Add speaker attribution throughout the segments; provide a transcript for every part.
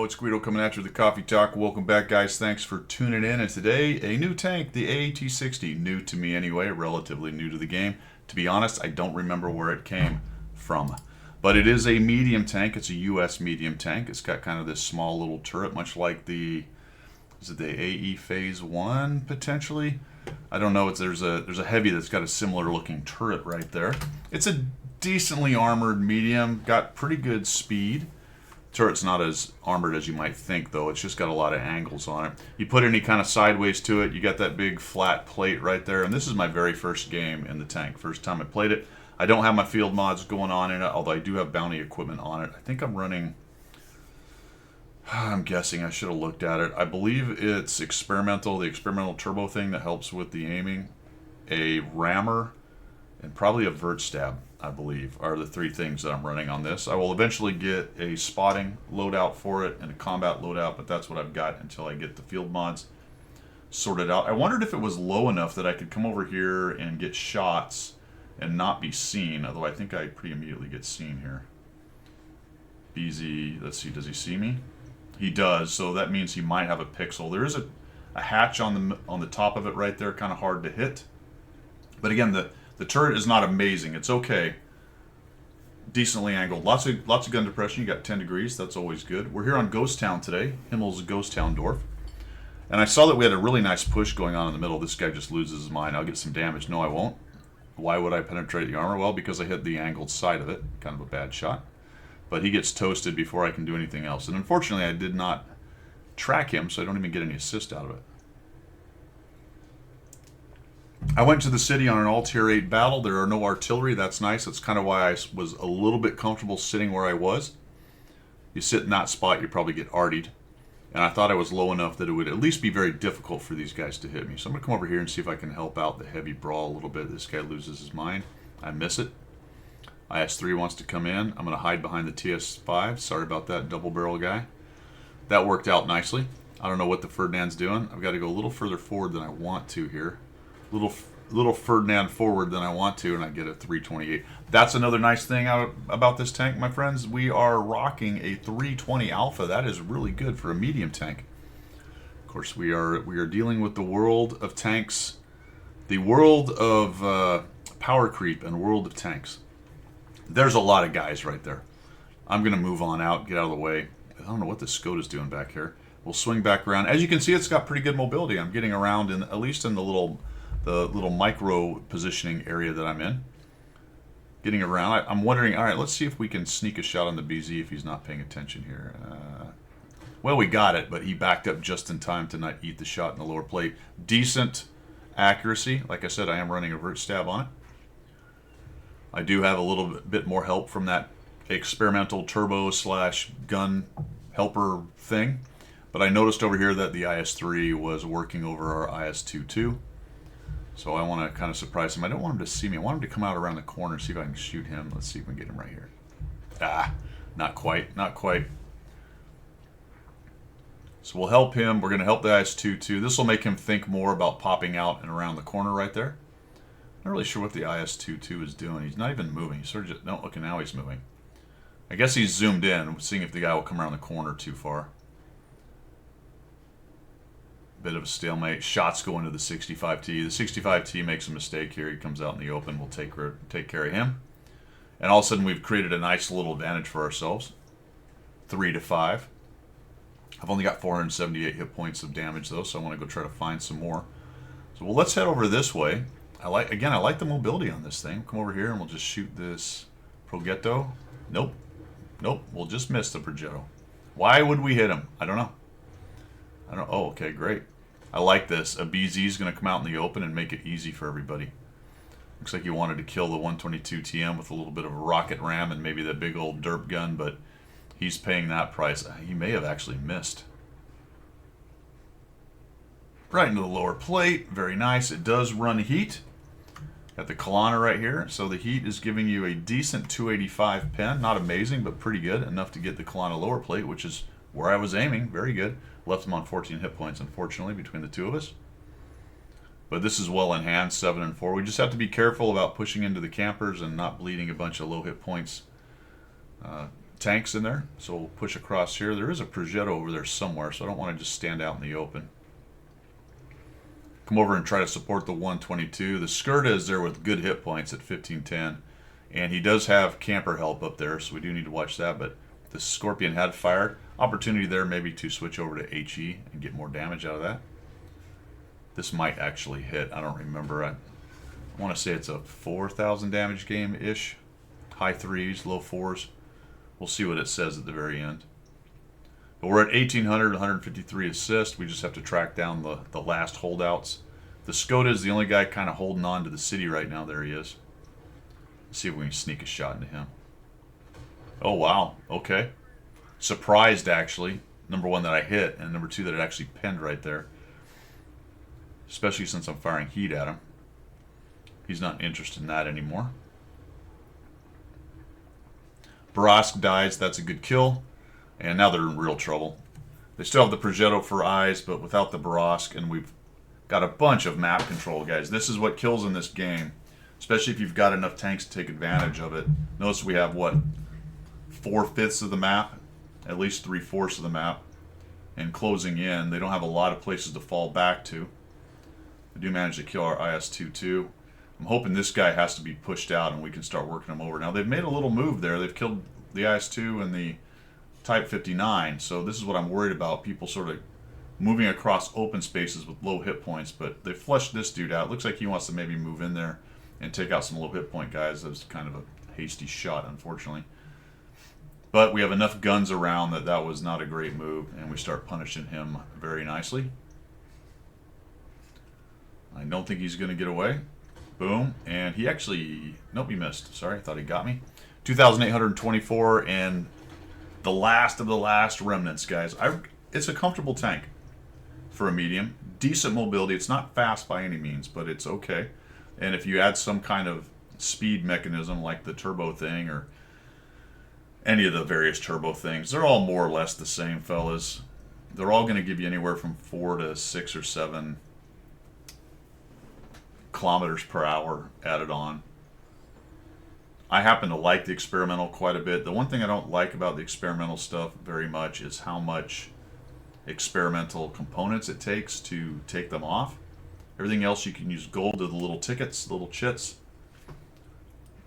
Speaker 1: Yo, it's Guido coming at you with the Coffee Talk. Welcome back, guys. Thanks for tuning in. And today, a new tank, the AAT60. New to me anyway, relatively new to the game. To be honest, I don't remember where it came from. But it is a medium tank. It's a US medium tank. It's got kind of this small little turret, much like the, is it the AE Phase 1, potentially? I don't know. There's a heavy that's got a similar looking turret right there. It's a decently armored medium, got pretty good speed. Turret's not as armored as you might think, though. It's just got a lot of angles on it. You put any kind of sideways to it, you got that big flat plate right there. And this is my very first game in the tank. First time I played it. I don't have my field mods going on in it, although I do have bounty equipment on it. I think I'm running... I'm guessing I should have looked at it. I believe it's experimental, the experimental turbo thing that helps with the aiming. A rammer, and probably a vert stab, I believe, are the three things that I'm running on this. I will eventually get a spotting loadout for it and a combat loadout, but that's what I've got until I get the field mods sorted out. I wondered if it was low enough that I could come over here and get shots and not be seen, although I think I pretty immediately get seen here. BZ, let's see, does he see me? He does, so that means he might have a pixel. There is a hatch on the top of it right there, kind of hard to hit. But again, the turret is not amazing. It's okay. Decently angled. Lots of gun depression. You got 10 degrees. That's always good. We're here on Ghost Town today. Himmel's Ghost Town Dorf. And I saw that we had a really nice push going on in the middle. This guy just loses his mind. I'll get some damage. No, I won't. Why would I penetrate the armor? Well, because I hit the angled side of it. Kind of a bad shot. But he gets toasted before I can do anything else. And unfortunately, I did not track him, so I don't even get any assist out of it. I went to the city on an all-tier 8 battle. There are no artillery. That's nice. That's kind of why I was a little bit comfortable sitting where I was. You sit in that spot, you probably get artied. And I thought I was low enough that it would at least be very difficult for these guys to hit me. So I'm going to come over here and see if I can help out the heavy brawl a little bit. This guy loses his mind. I miss it. IS-3 wants to come in. I'm going to hide behind the TS-5. Sorry about that, double barrel guy. That worked out nicely. I don't know what the Ferdinand's doing. I've got to go a little further forward than I want to here. Little Ferdinand forward than I want to, and I get a 328. That's another nice thing about this tank, my friends. We are rocking a 320 Alpha. That is really good for a medium tank. Of course, we are dealing with the world of tanks, the world of power creep and world of tanks. There's a lot of guys right there. I'm going to move on out, get out of the way. I don't know what this Skoda's doing back here. We'll swing back around. As you can see, it's got pretty good mobility. I'm getting around, at least in the little micro positioning area that I'm in. Getting around. I'm wondering, all right, let's see if we can sneak a shot on the BZ if he's not paying attention here. Well, we got it, but he backed up just in time to not eat the shot in the lower plate. Decent accuracy. Like I said, I am running a vert stab on it. I do have a little bit more help from that experimental turbo / gun helper thing. But I noticed over here that the IS-3 was working over our IS-22. So I want to kind of surprise him. I don't want him to see me. I want him to come out around the corner, see if I can shoot him. Let's see if we can get him right here. Ah, not quite, not quite. So we'll help him. We're going to help the IS-22. This will make him think more about popping out and around the corner right there. Not really sure what the IS-22 is doing. He's not even moving. He's sort of just, no, okay, now he's moving. I guess he's zoomed in, seeing if the guy will come around the corner too far. Bit of a stalemate. Shots go into the 65T. The 65T makes a mistake here. He comes out in the open. We'll take care of him. And all of a sudden, we've created a nice little advantage for ourselves. 3-5. I've only got 478 hit points of damage, though, so I want to go try to find some more. So, well, let's head over this way. I like the mobility on this thing. Come over here and we'll just shoot this Progetto. Nope. Nope. We'll just miss the Progetto. Why would we hit him? I don't know. Oh, okay, great. I like this. A BZ is going to come out in the open and make it easy for everybody. Looks like you wanted to kill the 122 TM with a little bit of a rocket ram and maybe the big old derp gun, but he's paying that price. He may have actually missed. Right into the lower plate. Very nice. It does run heat. Got the Kalana right here. So the heat is giving you a decent 285 pen. Not amazing, but pretty good. Enough to get the Kalana lower plate, which is where I was aiming. Very good. Left him on 14 hit points, unfortunately, between the two of us. But this is well in hand, 7 and 4. We just have to be careful about pushing into the campers and not bleeding a bunch of low hit points tanks in there. So we'll push across here. There is a Progetto over there somewhere, so I don't want to just stand out in the open. Come over and try to support the 122. The Skirta is there with good hit points at 1510. And he does have camper help up there, so we do need to watch that. But the Scorpion had fired. Opportunity there maybe to switch over to HE and get more damage out of that. This might actually hit. I don't remember. I want to say it's a 4,000 damage game-ish. High 3s, low 4s. We'll see what it says at the very end. But we're at 1,800, 153 assists. We just have to track down the last holdouts. The Skota is the only guy kind of holding on to the city right now. There he is. Let's see if we can sneak a shot into him. Oh, wow. Okay. Surprised, actually. Number one, that I hit, and number two, that it actually pinned right there. Especially since I'm firing heat at him. He's not interested in that anymore. Barask dies. That's a good kill. And now they're in real trouble. They still have the Progetto for eyes, but without the Barask, and we've got a bunch of map control, guys. This is what kills in this game, especially if you've got enough tanks to take advantage of it. Notice we have, what, 4/5 of the map? At least 3/4 of the map. And closing in, they don't have a lot of places to fall back to. They do manage to kill our IS-22. I'm hoping this guy has to be pushed out and we can start working him over. Now, they've made a little move there. They've killed the IS-2 and the Type 59, so this is what I'm worried about, people sort of moving across open spaces with low hit points, but they flushed this dude out. Looks like he wants to maybe move in there and take out some low hit point guys. That was kind of a hasty shot, unfortunately. But we have enough guns around that that was not a great move, and we start punishing him very nicely. I don't think he's going to get away. Boom, and he actually, nope, he missed. Sorry, I thought he got me. 2,824, and the last of the last remnants, guys. It's a comfortable tank for a medium. Decent mobility. It's not fast by any means, but it's okay. And if you add some kind of speed mechanism like the turbo thing or any of the various turbo things, they're all more or less the same, fellas. They're all going to give you anywhere from 4 to 6 or 7 kilometers per hour added on. I happen to like the experimental quite a bit. The one thing I don't like about the experimental stuff very much is how much experimental components it takes to take them off. Everything else you can use gold to the little tickets, little chits.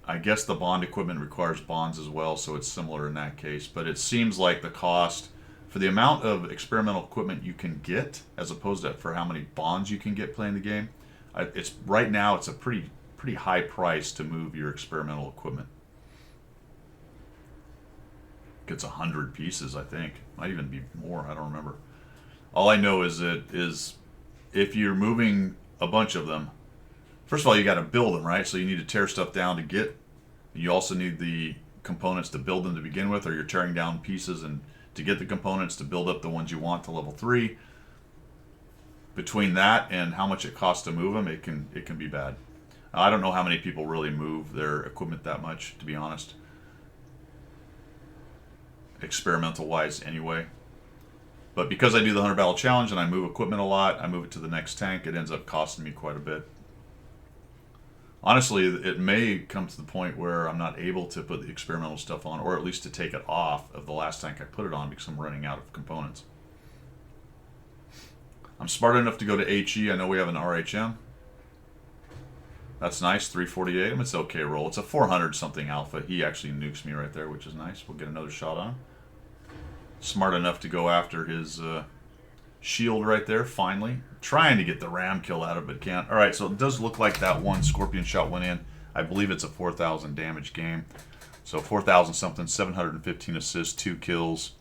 Speaker 1: I guess the bond equipment requires bonds as well, so it's similar in that case. But it seems like the cost for the amount of experimental equipment you can get, as opposed to for how many bonds you can get playing the game, it's right now it's a pretty high price to move your experimental equipment. Gets 100 pieces, I think. Might even be more, I don't remember. All I know is if you're moving a bunch of them, first of all, you got to build them, right? So you need to tear stuff down to get. You also need the components to build them to begin with, or you're tearing down pieces and to get the components to build up the ones you want to level 3. Between that and how much it costs to move them, it can be bad. I don't know how many people really move their equipment that much, to be honest. Experimental-wise, anyway. But because I do the 100 Battle Challenge and I move equipment a lot, I move it to the next tank, it ends up costing me quite a bit. Honestly, it may come to the point where I'm not able to put the experimental stuff on, or at least to take it off of the last tank I put it on because I'm running out of components. I'm smart enough to go to HE. I know we have an RHM. That's nice, 348. It's an okay roll. It's a 400 something alpha. He actually nukes me right there, which is nice. We'll get another shot on him. Smart enough to go after his shield right there, finally. Trying to get the ram kill out of it, but can't. All right, so it does look like that one Scorpion shot went in. I believe it's a 4,000 damage game. So 4,000 something, 715 assists, 2 kills.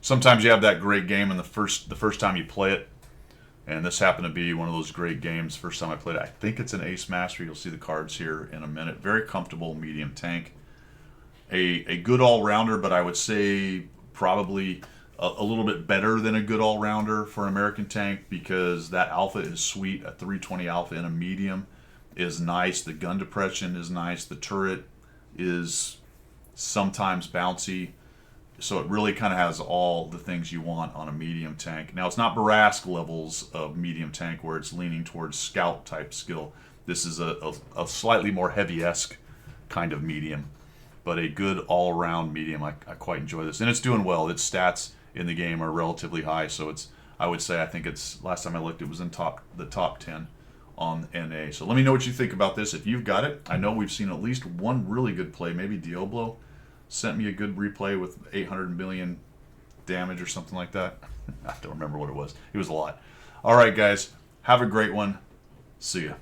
Speaker 1: Sometimes you have that great game in the first time you play it. And this happened to be one of those great games. First time I played it. I think it's an Ace Master. You'll see the cards here in a minute. Very comfortable medium tank. A good all-rounder, but I would say probably a little bit better than a good all-rounder for an American tank, because that alpha is sweet. A 320 alpha in a medium is nice. The gun depression is nice. The turret is sometimes bouncy. So it really kind of has all the things you want on a medium tank. Now, it's not Barask levels of medium tank where it's leaning towards scout type skill. This is a slightly more heavy-esque kind of medium. but a good all-around medium. I quite enjoy this, and it's doing well. Its stats in the game are relatively high, so it's, I would say, I think it's, last time I looked, it was in the top 10 on NA. So let me know what you think about this if you've got it. I know we've seen at least one really good play. Maybe Diablo sent me a good replay with 800 million damage or something like that. I don't remember what it was. It was a lot. All right, guys. Have a great one. See ya.